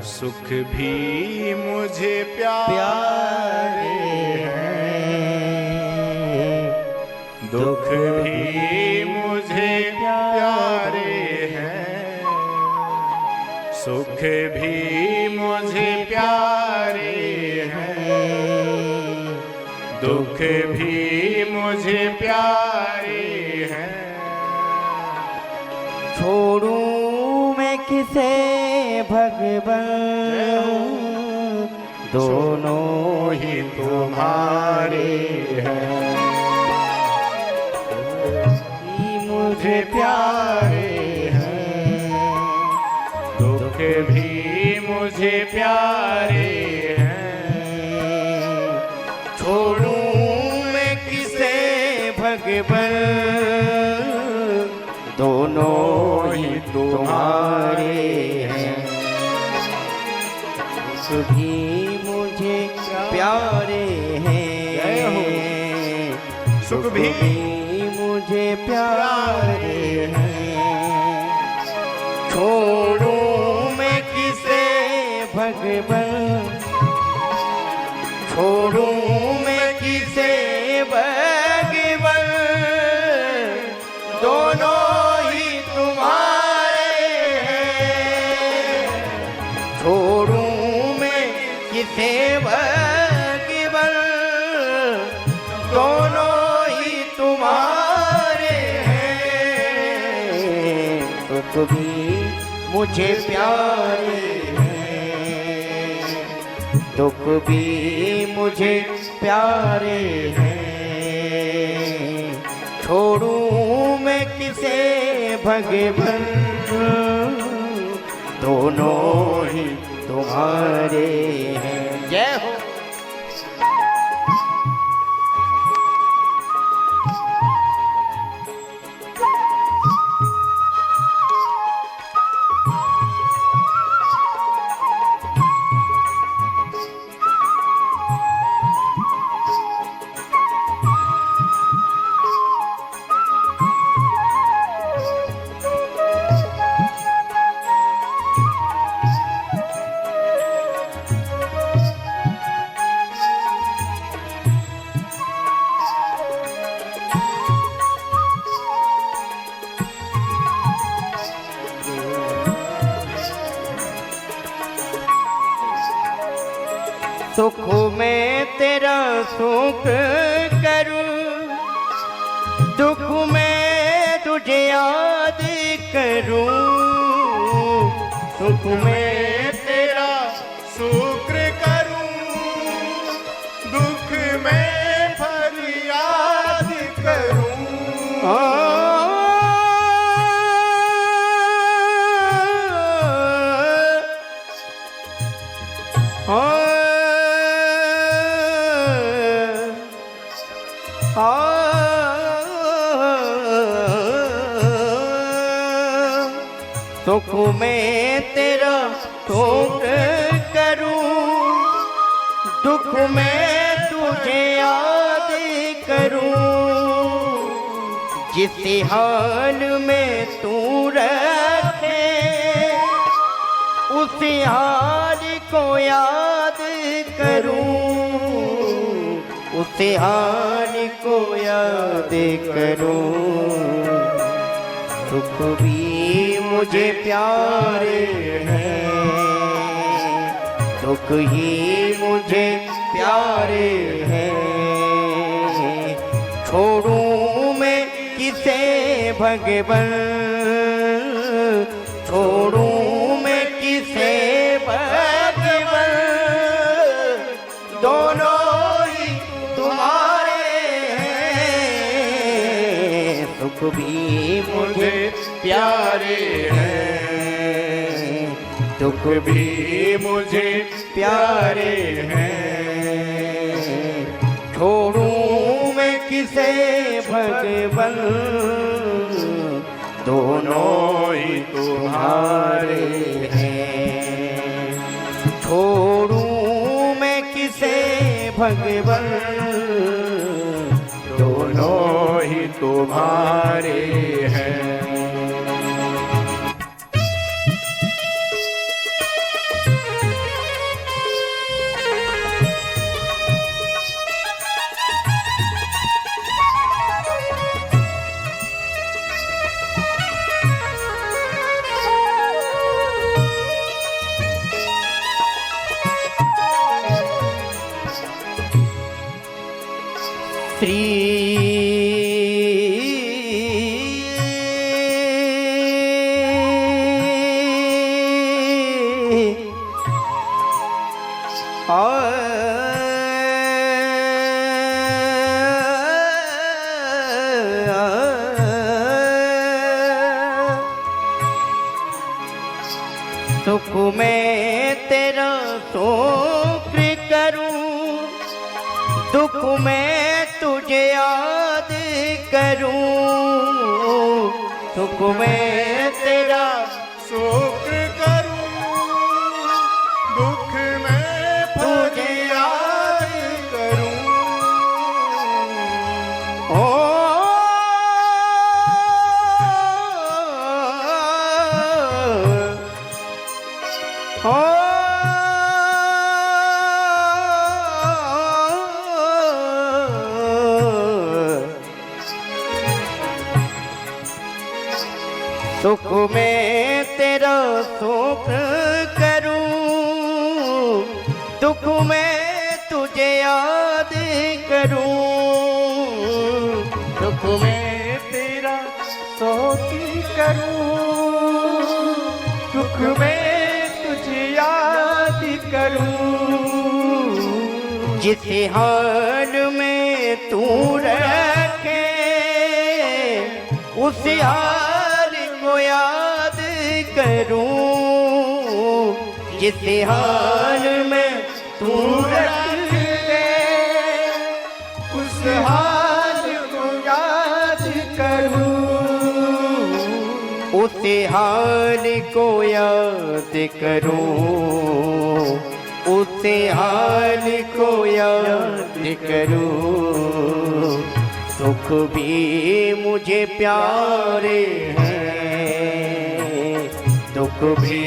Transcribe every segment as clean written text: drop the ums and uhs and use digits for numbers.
सुख भी मुझे प्यारे हैं, दुख भी मुझे प्यारे हैं, सुख भी मुझे प्यारे हैं, दुख भी मुझे प्यारे हैं। छोड़ूं मैं किसे भगवान, दोनों ही तुम्हारे हैं, मुझे प्यारे हैं, दुख भी मुझे प्यारे हैं। छोड़ूं मैं किसे भगवान, दोनों ही तुम्हारे हैं, सुख भी मुझे प्यारे हैं, सुख भी मुझे प्यारे हैं। छोड़ूं मैं किसे भगवान, छोड़ूं मैं किसे भगवान, दोनों ही तुम्हारे हैं। छोड़ूं मैं किसे भगवान, दोनों ही तुम्हारे हैं। सुख भी मुझे प्यारे हैं, दुख भी मुझे प्यारे हैं। छोड़ूं मैं किसे भगवान, दोनों ही तुम्हारे हैं। जय हो। सुख में तेरा सुख करूं, दुख में तुझे याद करूं। सुख में तेरा शुक्र करूं, दुख में फरियाद करूं। सुख में तेरा सुख करूं, दुख में तुझे याद करूं। जिस हाल में तू रखे, उस हाल को याद करूं, उस हाल को याद करूं। सुख भी मुझे प्यारे हैं, दुख ही मुझे प्यारे हैं। छोड़ूं मैं किसे भगवान, छोड़ूं मैं किसे भगवान, दोनों ही तुम्हारे हैं। सुख भी मुझे प्यारे हैं, दुख भी मुझे प्यारे हैं। छोड़ूं मैं किसे भगवान, दोनों ही तुम्हारे हैं। छोड़ूं मैं किसे भगवान, दोनों ही तुम्हारे हैं। श्री सुख में तेरा शुक्र करूं, दुख में तुझे याद करूं। सुख में तेरा शुक्र करूं, दुख में तुझे याद करूं। ओ सुख में तेरा सुख करूं, दुख में तुझे याद करूं। सुख में तेरा शोक करूं, दुख में तुझे याद करूं। जिस हाल में तू रखे उस हाल को याद करूं। जिस हाल में तू रखे उस हाल को याद करूं। उस हाल को याद करूं। उस हाल को याद करूं। सुख भी मुझे प्यारे हैं, दुख भी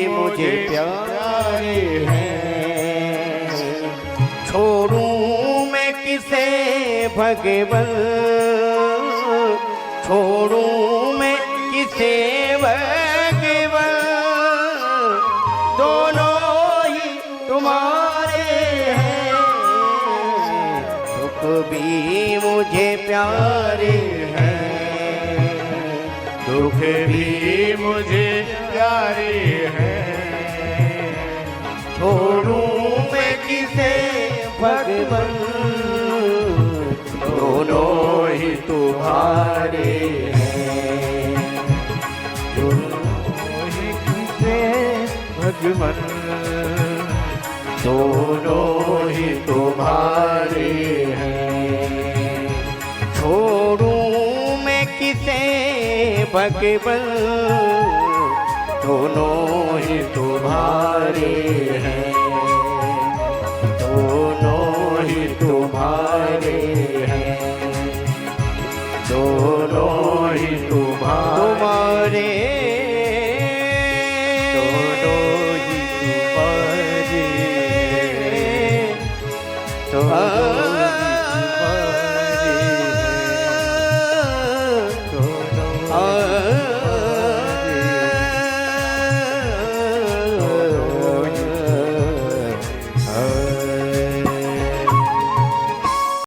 मुझे प्यारे हैं। छोड़ूं मैं किसे भगवन, छोड़ूं मैं किसे भगवन। दोनों ही तुम्हारे हैं, दुख भी मुझे प्यारे हैं, दुख भी मुझे प्यारे हैं। छोड़ूं मैं किसे भगवन। दोनों ही तुम्हारे हैं, दोनों ही किसे भगवन। दोनों ही तुम्हारे हैं। छोड़ूं मैं किसे भगवन। दोनों ही तुम्हारे हैं।